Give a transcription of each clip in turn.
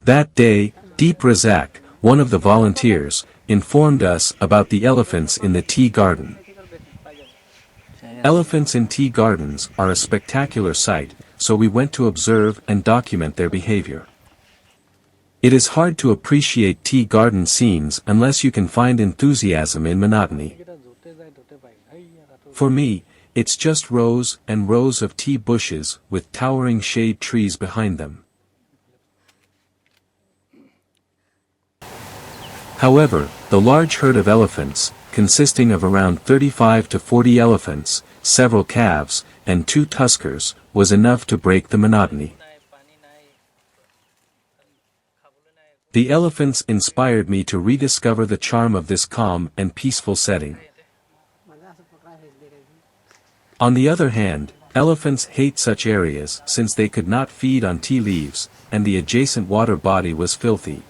That day, Deep Razak, one of the volunteers, informed us about the elephants in the tea garden. Elephants in tea gardens are a spectacular sight, so we went to observe and document their behavior. It is hard to appreciate tea garden scenes unless you can find enthusiasm in monotony. For me, it's just rows and rows of tea bushes with towering shade trees behind them. However, the large herd of elephants, consisting of around 35 to 40 elephants, several calves, and 2 tuskers, was enough to break the monotony. The elephants inspired me to rediscover the charm of this calm and peaceful setting. On the other hand, elephants hate such areas since they could not feed on tea leaves, and the adjacent water body was filthy.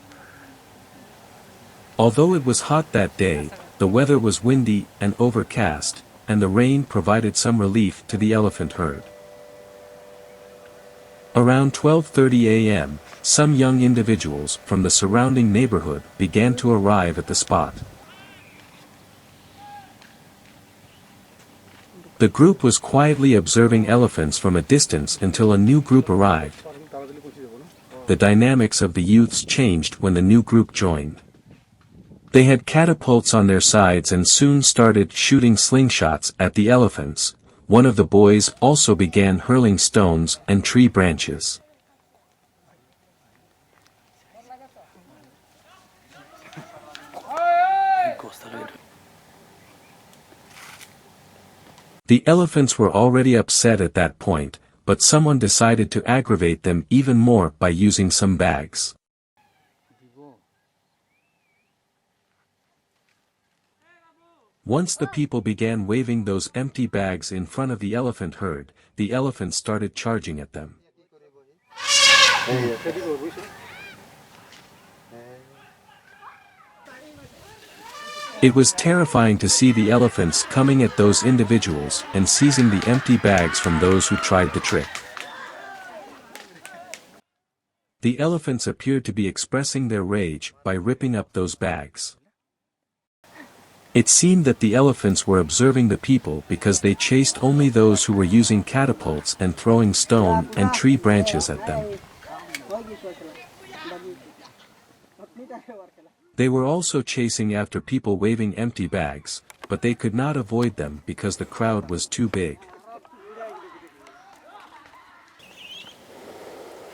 Although it was hot that day, the weather was windy and overcast, and the rain provided some relief to the elephant herd. Around 12:30 a.m., some young individuals from the surrounding neighborhood began to arrive at the spot. The group was quietly observing elephants from a distance until a new group arrived. The dynamics of the youths changed when the new group joined. They had catapults on their sides and soon started shooting slingshots at the elephants. One of the boys also began hurling stones and tree branches. The elephants were already upset at that point, but someone decided to aggravate them even more by using some bags. Once the people began waving those empty bags in front of the elephant herd, the elephants started charging at them. It was terrifying to see the elephants coming at those individuals and seizing the empty bags from those who tried the trick. The elephants appeared to be expressing their rage by ripping up those bags. It seemed that the elephants were observing the people because they chased only those who were using catapults and throwing stone and tree branches at them. They were also chasing after people waving empty bags, but they could not avoid them because the crowd was too big.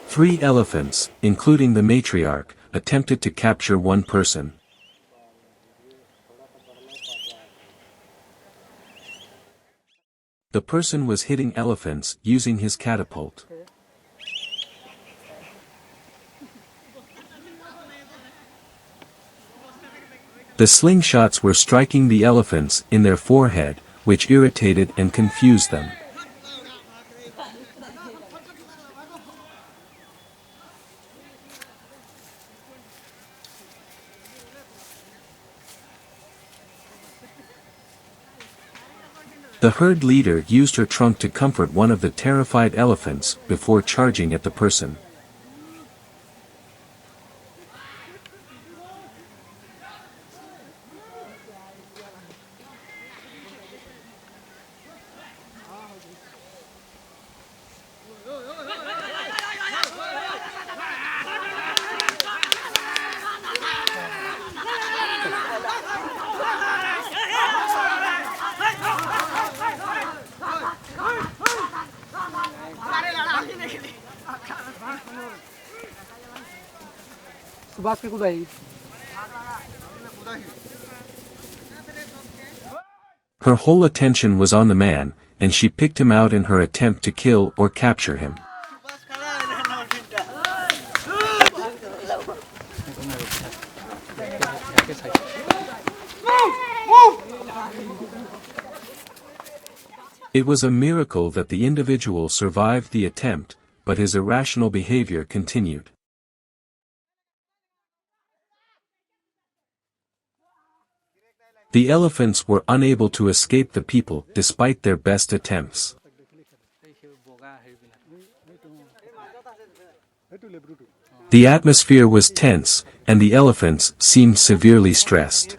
3 elephants, including the matriarch, attempted to capture one person. The person was hitting elephants using his catapult. The slingshots were striking the elephants in their forehead, which irritated and confused them. The herd leader used her trunk to comfort one of the terrified elephants before charging at the person. Her whole attention was on the man, and she picked him out in her attempt to kill or capture him. It was a miracle that the individual survived the attempt, but his irrational behavior continued. The elephants were unable to escape the people despite their best attempts. The atmosphere was tense, and the elephants seemed severely stressed.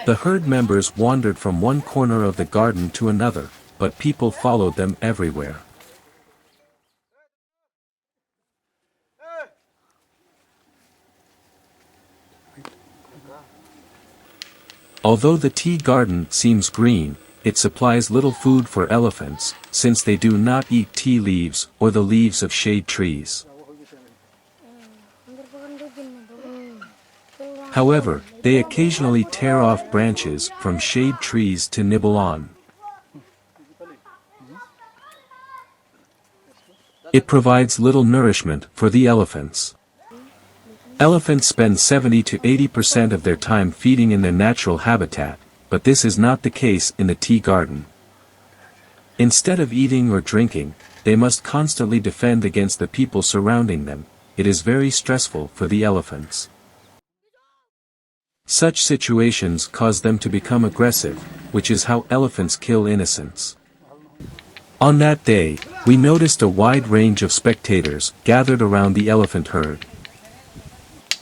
The herd members wandered from one corner of the garden to another, but people followed them everywhere. Although the tea garden seems green, it supplies little food for elephants, since they do not eat tea leaves or the leaves of shade trees. However, they occasionally tear off branches from shade trees to nibble on. It provides little nourishment for the elephants. Elephants spend 70 to 80% of their time feeding in their natural habitat, but this is not the case in the tea garden. Instead of eating or drinking, they must constantly defend against the people surrounding them. It is very stressful for the elephants. Such situations cause them to become aggressive, which is how elephants kill innocents. On that day, we noticed a wide range of spectators gathered around the elephant herd.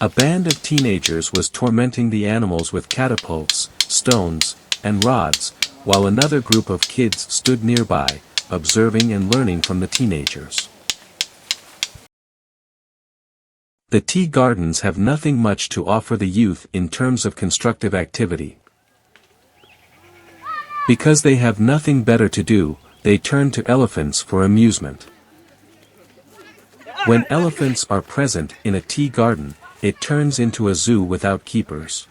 A band of teenagers was tormenting the animals with catapults, stones, and rods, while another group of kids stood nearby, observing and learning from the teenagers. The tea gardens have nothing much to offer the youth in terms of constructive activity. Because they have nothing better to do, they turn to elephants for amusement. When elephants are present in a tea garden, it turns into a zoo without keepers.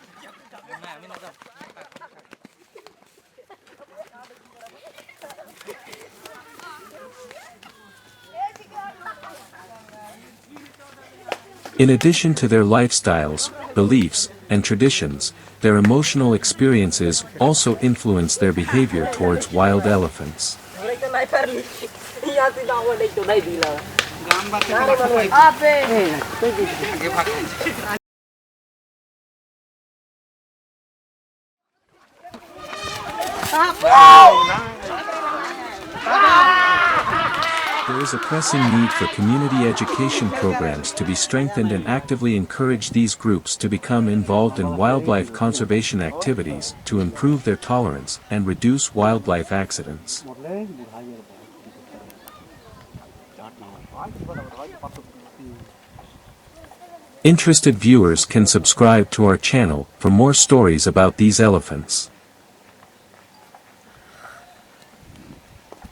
In addition to their lifestyles, beliefs, and traditions, their emotional experiences also influence their behavior towards wild elephants. There is a pressing need for community education programs to be strengthened and actively encourage these groups to become involved in wildlife conservation activities to improve their tolerance and reduce wildlife accidents. Interested viewers can subscribe to our channel for more stories about these elephants.